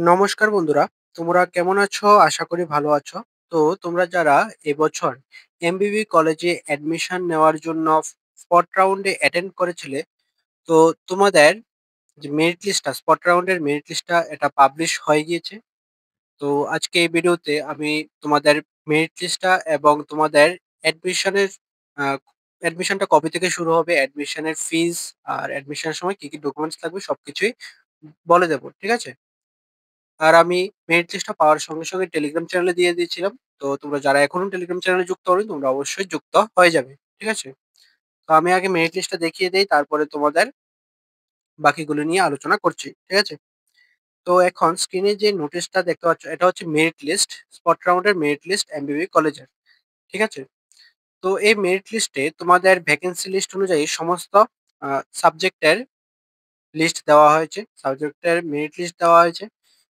নমস্কার বন্ধুরা, তোমরা কেমন আছো? আশা করি ভালো আছো। তো তোমরা যারা এবছর এমবিবি কলেজে অ্যাডমিশন নেওয়ার জন্য স্পট রাউন্ডে অ্যাটেন্ড করেছিলে, তো তোমাদের যে মেরিট লিস্টটা, স্পট রাউন্ডের মেরিট লিস্টটা এটা পাবলিশ হয়ে গিয়েছে। তো আজকে এই ভিডিওতে আমি তোমাদের মেরিট লিস্টটা এবং তোমাদের অ্যাডমিশনের অ্যাডমিশনটা কবে থেকে শুরু হবে, অ্যাডমিশনের ফিজ আর অ্যাডমিশনের সময় কি কি ডকুমেন্টস লাগবে সবকিছুই বলে দেবো, ঠিক আছে? আর আমি মেরিট লিস্টটা পাওয়ার সঙ্গে সঙ্গে টেলিগ্রাম চ্যানেলে দিয়ে দিয়েছিলাম। তো তোমরা যারা এখনো টেলিগ্রাম চ্যানেলে যুক্ত হওনি তোমরা অবশ্যই যুক্ত হয়ে যাবে, ঠিক আছে? তো আমি আগে মেরিট লিস্টটা দেখিয়ে দেই, তারপরে তোমাদের বাকিগুলো নিয়ে আলোচনা করছি, ঠিক আছে? তো এখন স্ক্রিনে যে নোটিশটা দেখতে পাচ্ছ এটা হচ্ছে মেরিট লিস্ট, স্পট রাউন্ডের মেরিট লিস্ট এমবিবি কলেজের, ঠিক আছে? তো এই মেরিট লিস্টে তোমাদের ভ্যাকেন্সি লিস্ট অনুযায়ী সমস্ত সাবজেক্টের লিস্ট দেওয়া হয়েছে, সাবজেক্টের মেরিট লিস্ট দেওয়া হয়েছে,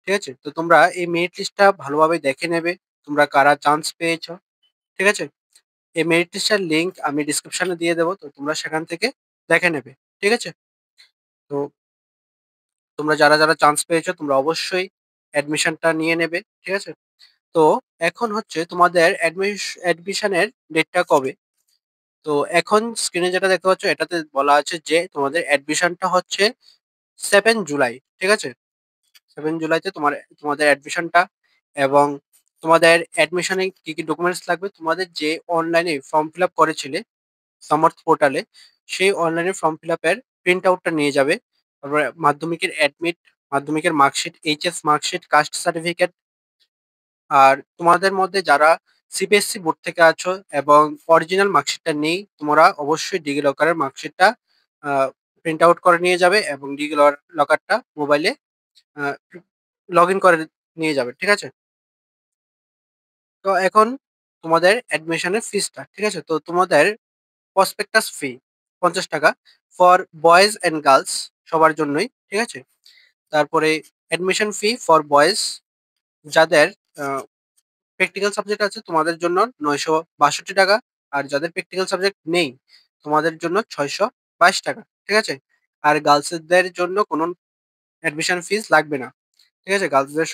ঠিক আছে? তো তোমরা এই মেরিট লিস্টটা ভালোভাবে দেখে নেবে, তোমরা কারা চান্স পেয়েছো, ঠিক আছে? এই মেরিট লিস্টের লিংক আমি ডিসক্রিপশনে দিয়ে দেবো, তো তোমরা সেখান থেকে দেখে নেবে, ঠিক আছে? তো তোমরা যারা যারা চান্স পেয়েছো তোমরা অবশ্যই অ্যাডমিশনটা নিয়ে নেবে, ঠিক আছে? তো এখন হচ্ছে তোমাদের অ্যাডমিশনের ডেটটা কবে। তো এখন স্ক্রিনে যেটা দেখতে পাচ্ছ এটাতে বলা আছে যে তোমাদের অ্যাডমিশনটা হচ্ছে 7 জুলাই, ঠিক আছে? 7 জুলাইতে তোমাদের অ্যাডমিশনটা, এবং তোমাদের অ্যাডমিশনে কি কি ডকুমেন্টস লাগবে, তোমাদের যে অনলাইনে ফর্ম ফিল আপ করেছিলে সমর্থ পোর্টালে, সেই অনলাইনে ফর্ম ফিল আপের প্রিন্ট আউটটা নিয়ে যাবে। তারপরে মাধ্যমিকের অ্যাডমিট, মাধ্যমিকের marksheet, HS marksheet, caste certificate. আর তোমাদের মধ্যে যারা সিবিএসসি বোর্ড থেকে আছো এবং অরিজিনাল মার্কশিটটা নেই, তোমরা অবশ্যই ডিজি লকারের মার্কশিটটা প্রিন্ট আউট করে নিয়ে যাবে এবং ডিজি লকারটা মোবাইলে লগ ইন করে নিয়ে যাবে, ঠিক আছে? তো এখন তোমাদের অ্যাডমিশনের ফিসটা, ঠিক আছে? তো তোমাদের প্রসপেক্টাস ফি 50 টাকা ফর বয়েজ অ্যান্ড গার্লস, সবার জন্যই, ঠিক আছে? তারপরে অ্যাডমিশন ফি ফর বয়েজ যাদের প্র্যাকটিক্যাল সাবজেক্ট আছে তোমাদের জন্য 962 টাকা, আর যাদের প্র্যাকটিক্যাল সাবজেক্ট নেই তোমাদের জন্য 622 টাকা, ঠিক আছে? আর গার্লসদের জন্য কোনো অ্যাডমিশন ফিস লাগবে না, ঠিক আছে? গার্লসদের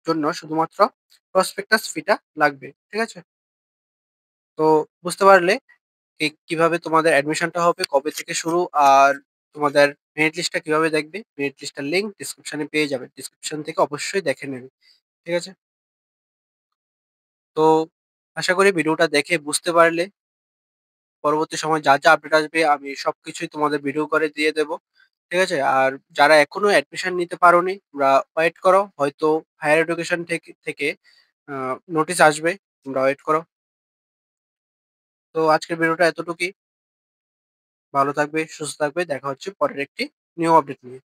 জন্য শুধুমাত্র প্রসপেক্টাস ফিটা লাগবে, ঠিক আছে? তো বুঝতে পারলে কিভাবে তোমাদের অ্যাডমিশনটা হবে, কবে থেকে শুরু, আর তোমাদের মেরিট লিস্টটা কিভাবে দেখবে। মেরিট লিস্টের লিংক ডিসক্রিপশনে পেয়ে যাবে, ডিসক্রিপশন থেকে অবশ্যই দেখে নেবে, ঠিক আছে? তো আশা করি ভিডিওটা দেখে বুঝতে পারলে। পরবর্তী সময় যা যা আপডেট আসবে আমি সবকিছুই তোমাদের ভিডিও করে দিয়ে দেব, ঠিক আছে? আর যারা এখনো অ্যাডমিশন নিতে পারোনি তোমরা ওয়েট করো, হয়তো হায়ার এডুকেশন থেকে থেকে নোটিশ আসবে, তোমরা ওয়েট করো। তো আজকের ভিডিওটা এতটুকুই। ভালো থাকবে, সুস্থ থাকবে, দেখা হচ্ছে পরের একটি নিউ আপডেট নিয়ে।